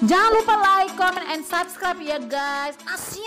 Jangan lupa like, comment, and subscribe ya guys. Asyik.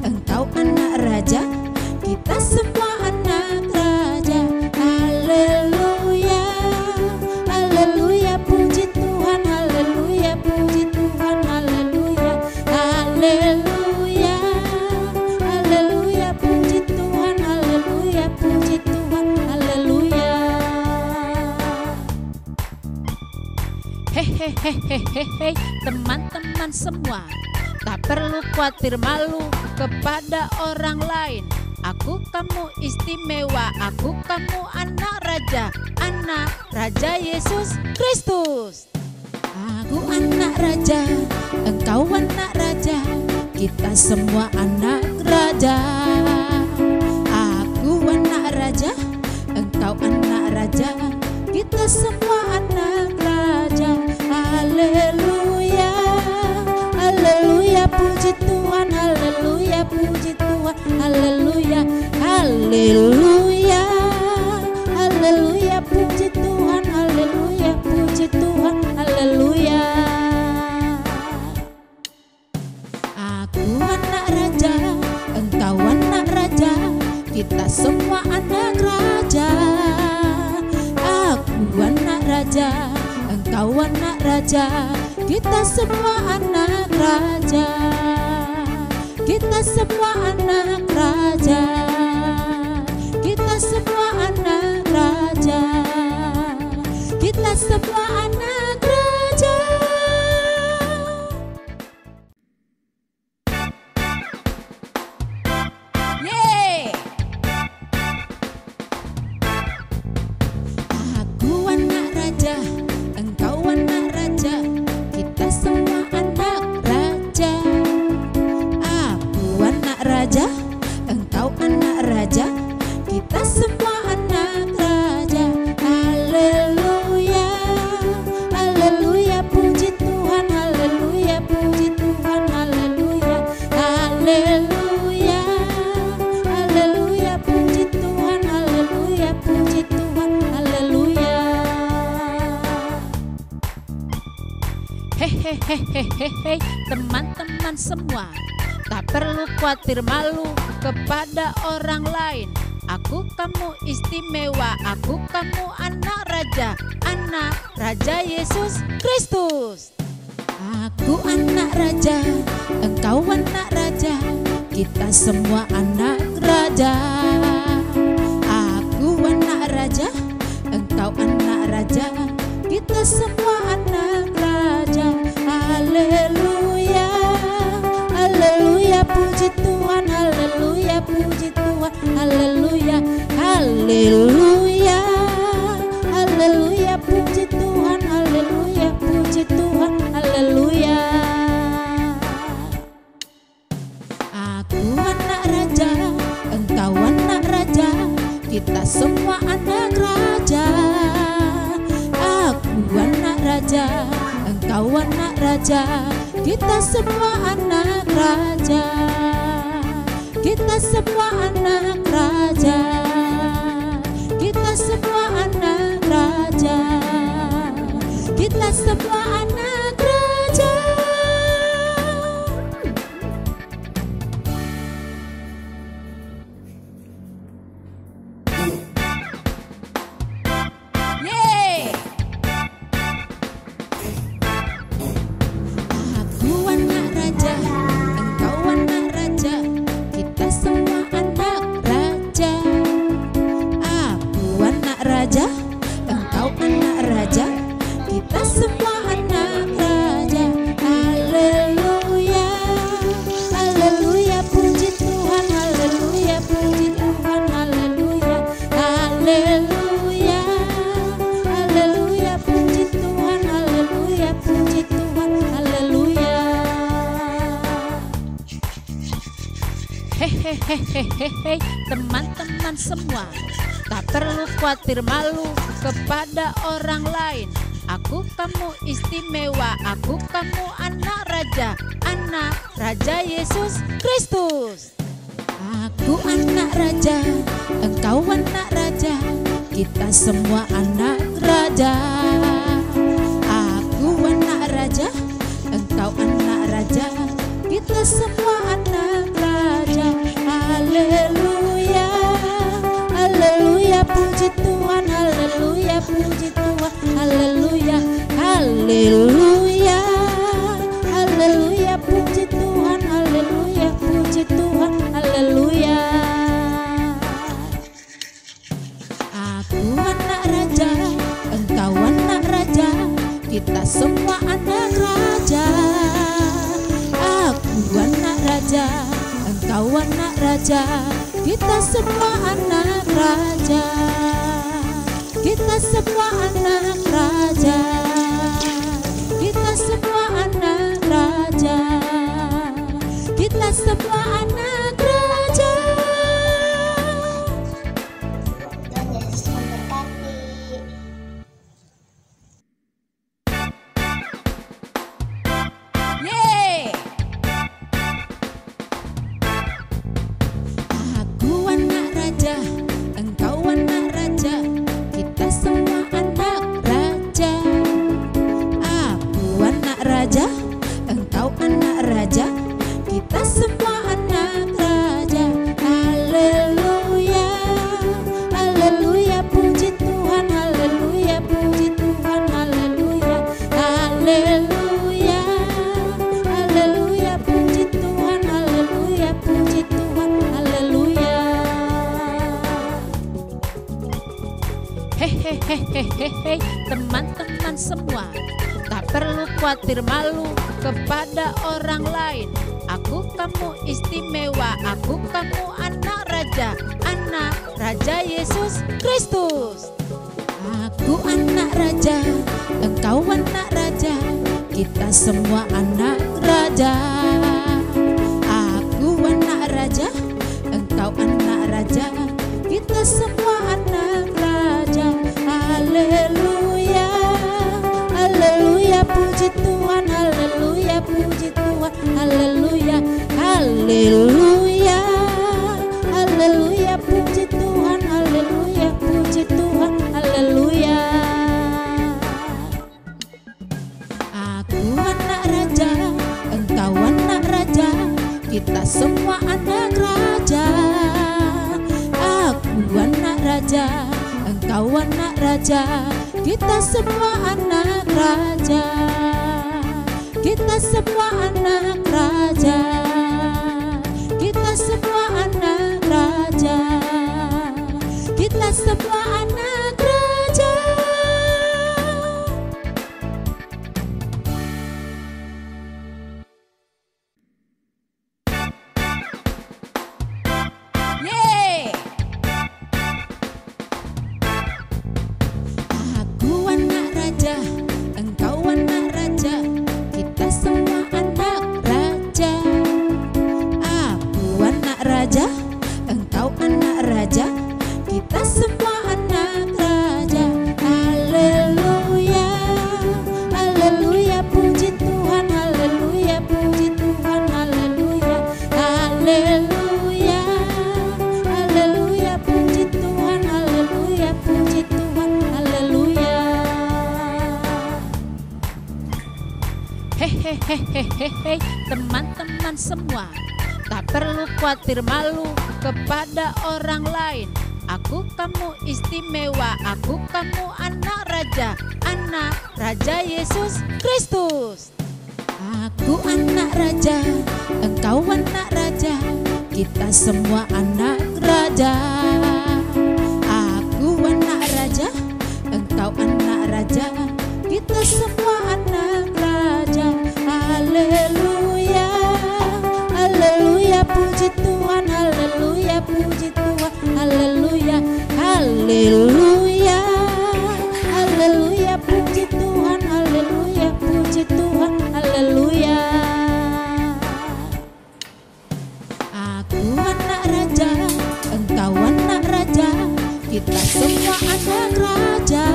Engkau anak raja, kita semua anak raja. Haleluya, haleluya, puji Tuhan, haleluya, puji Tuhan, haleluya, haleluya, haleluya, puji Tuhan, haleluya, puji Tuhan, haleluya. Hehehehehe, teman-teman semua, tak perlu khawatir malu kepada orang lain. Aku kamu istimewa, aku kamu anak raja Yesus Kristus. Aku anak raja, engkau anak raja, kita semua anak raja. Aku anak raja, engkau anak raja, kita semua anak raja. Haleluya, haleluya, puji Tuhan, haleluya, puji Tuhan, haleluya, haleluya, haleluya, puji Tuhan, haleluya, puji Tuhan, haleluya. Aku anak raja, engkau anak raja, kita semua anak raja. Aku anak raja, engkau anak raja, kita semua anak raja. Kita semua anak raja, kita semua anak raja, kita semua anak raja. Yeay! Aku anak raja, engkau anak raja, kita semua anak raja. Aku anak raja, engkau anak raja, kita semua anak raja. Haleluya, haleluya, puji Tuhan, haleluya, puji Tuhan, haleluya, haleluya, haleluya, puji Tuhan, haleluya, puji Tuhan, haleluya. Hehehehehe, teman-teman semua, tak perlu khawatir malu kepada orang lain. Aku kamu istimewa, aku kamu anak raja Yesus Kristus. Aku anak raja, engkau anak raja, kita semua anak raja. Aku anak raja, engkau anak raja, kita semua anak raja. Haleluya, haleluya, puji Tuhan, haleluya, puji Tuhan, haleluya, haleluya, haleluya, puji Tuhan, haleluya, puji Tuhan, haleluya. Aku anak raja, engkau anak raja, kita semua anak raja. Aku anak raja, engkau anak raja, kita semua anak raja. Kita semua anak raja, kita semua anak raja, kita semua anak raja. Yeay! Aku anak raja, engkau anak raja, kita semua anak raja. Hehehehehe, teman-teman semua, tak perlu khawatir malu kepada orang lain. Aku kamu istimewa, aku kamu anak Raja Yesus Kristus. Aku anak raja, engkau anak raja, kita semua anak raja. Aku anak raja, engkau anak raja, kita semua anak raja. Haleluya, haleluya, puji Tuhan, haleluya, puji Tuhan, haleluya, haleluya, haleluya, puji Tuhan, haleluya, puji Tuhan, haleluya. Aku anak raja, engkau anak raja, kita semua anak raja. Aku anak raja, engkau anak raja, kita semua anak raja. Kita semua anak raja, kita semua anak raja, kita semua anak raja. Tuhan Yesus memberkati. Yeay! Aku anak raja, engkau anak raja, kita semua anak raja. Aku anak raja, engkau anak raja, kita semua anak raja. Haleluya, haleluya, puji Tuhan, haleluya, puji Tuhan, haleluya, haleluya, haleluya, puji Tuhan, haleluya, puji Tuhan, haleluya. Hehehehehe, teman-teman semua, tak perlu khawatir malu kepada orang lain. Aku kamu istimewa, aku kamu anak Raja Yesus Kristus. Aku anak raja, engkau anak raja, kita semua anak raja. Aku anak raja, engkau anak raja, kita semua anak raja. Haleluya, haleluya, puji Tuhan, haleluya, puji Tuhan, haleluya, haleluya, haleluya, puji Tuhan, haleluya, puji Tuhan, haleluya. Aku anak raja, engkau anak raja, kita semua anak raja. Aku anak raja, engkau anak raja, kita semua anak raja. Kita semua anak raja, kita semua anak raja, kita semua anak raja. Yeay! Aku anak raja, engkau anak raja, kita semua anak raja. Aku anak raja, engkau anak raja, kita semua anak raja. Haleluya, haleluya, puji Tuhan, haleluya, puji Tuhan, haleluya, haleluya, haleluya, puji Tuhan, haleluya, puji Tuhan, haleluya. Hehehehehe, teman-teman semua, tak perlu khawatir malu kepada orang lain. Aku kamu istimewa, aku kamu anak Raja Yesus Kristus. Aku anak raja, engkau anak raja, kita semua anak raja. Aku anak raja, engkau anak raja, kita semua anak raja. Haleluya, haleluya, puji Tuhan, haleluya, puji Tuhan, haleluya, haleluya, haleluya, puji Tuhan, haleluya, puji Tuhan, haleluya. Aku kita semua anak raja.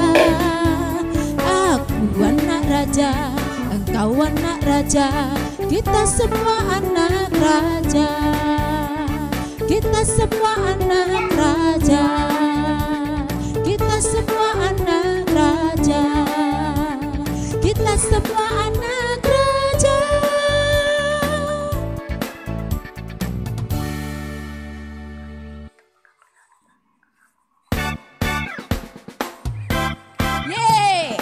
Aku anak raja, engkau anak raja, kita semua anak raja. Kita semua anak raja. Kita semua anak raja. Kita semua anak raja. Yeay!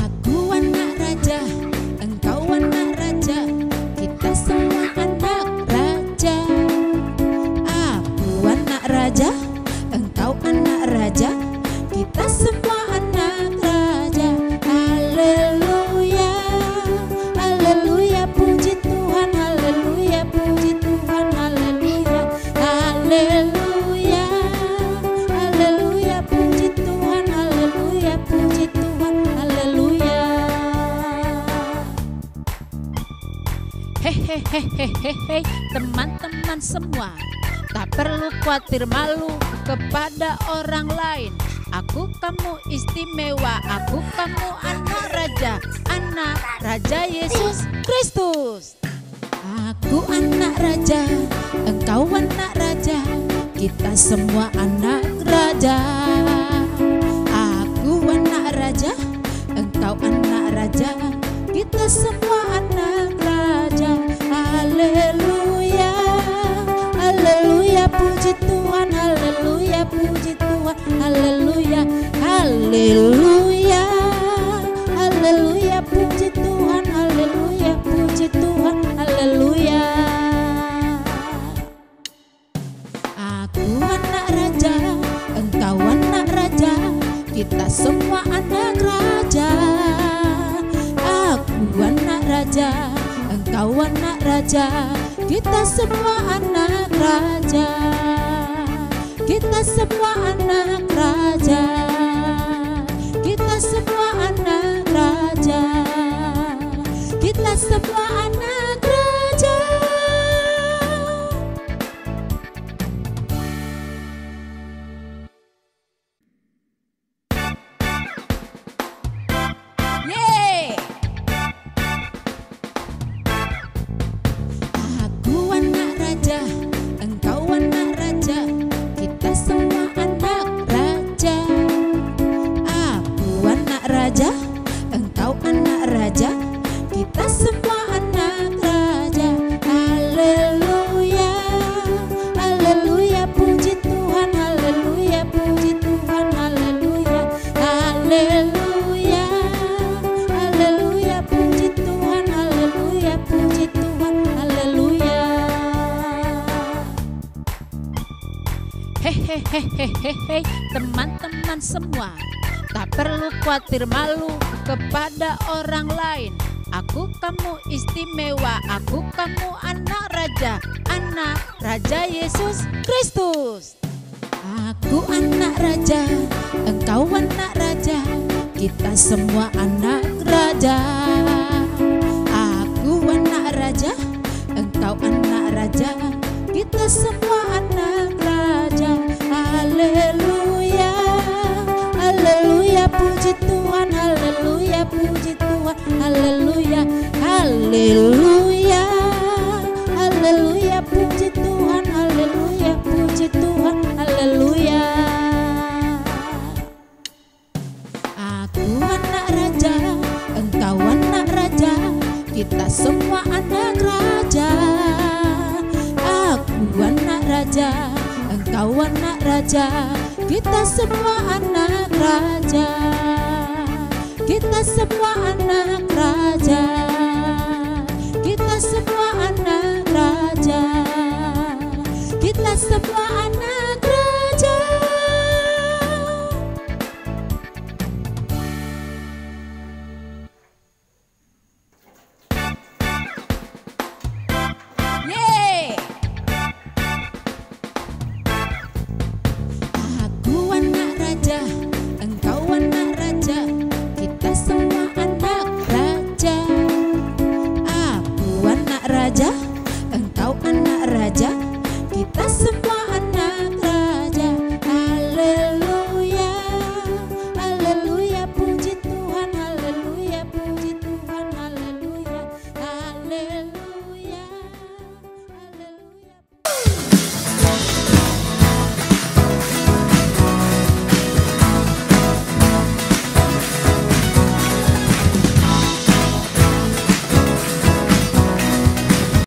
Aku anak raja, engkau anak raja, kita semua anak raja. Aku anak raja, engkau anak raja, kita semua anak raja. Haleluya, haleluya, puji Tuhan, haleluya, puji Tuhan, haleluya, haleluya, haleluya, puji Tuhan, haleluya, puji Tuhan, haleluya. Hehehehehehe, teman-teman semua, tak perlu khawatir malu kepada orang lain. Aku kamu istimewa, aku kamu anak raja Yesus Kristus. Aku anak raja, engkau anak raja, kita semua anak raja. Aku anak raja, engkau anak raja, kita semua anak raja. Haleluya, haleluya, puji Tuhan, haleluya, puji Tuhan, haleluya, haleluya, haleluya, puji Tuhan, haleluya, puji Tuhan, haleluya. Aku anak raja, engkau anak raja, kita semua anak raja. Aku anak raja, engkau anak raja, kita semua anak raja. Kita semua anak raja. Kita semua anak raja. Kita semua anak raja. Yeay! Aku anak raja, engkau anak raja, kita semua anak raja. Aku anak raja, engkau anak raja, kita semua anak raja. Haleluya, haleluya, puji Tuhan, haleluya, puji Tuhan, haleluya, haleluya, haleluya, puji Tuhan, haleluya, puji Tuhan, haleluya. Hehehehehehe, teman-teman semua, tak perlu khawatir malu kepada orang lain. Aku kamu istimewa, aku kamu anak raja Yesus Kristus. Aku anak raja, engkau anak raja, kita semua anak raja. Aku anak raja, engkau anak raja, kita semua anak raja. Haleluya, haleluya, puji Tuhan, haleluya, puji Tuhan, haleluya, haleluya, haleluya, puji Tuhan, haleluya, puji Tuhan, haleluya. Aku anak raja, engkau anak raja, kita semua anak raja. Aku anak raja, engkau anak raja, kita semua anak raja. Kita semua anak raja.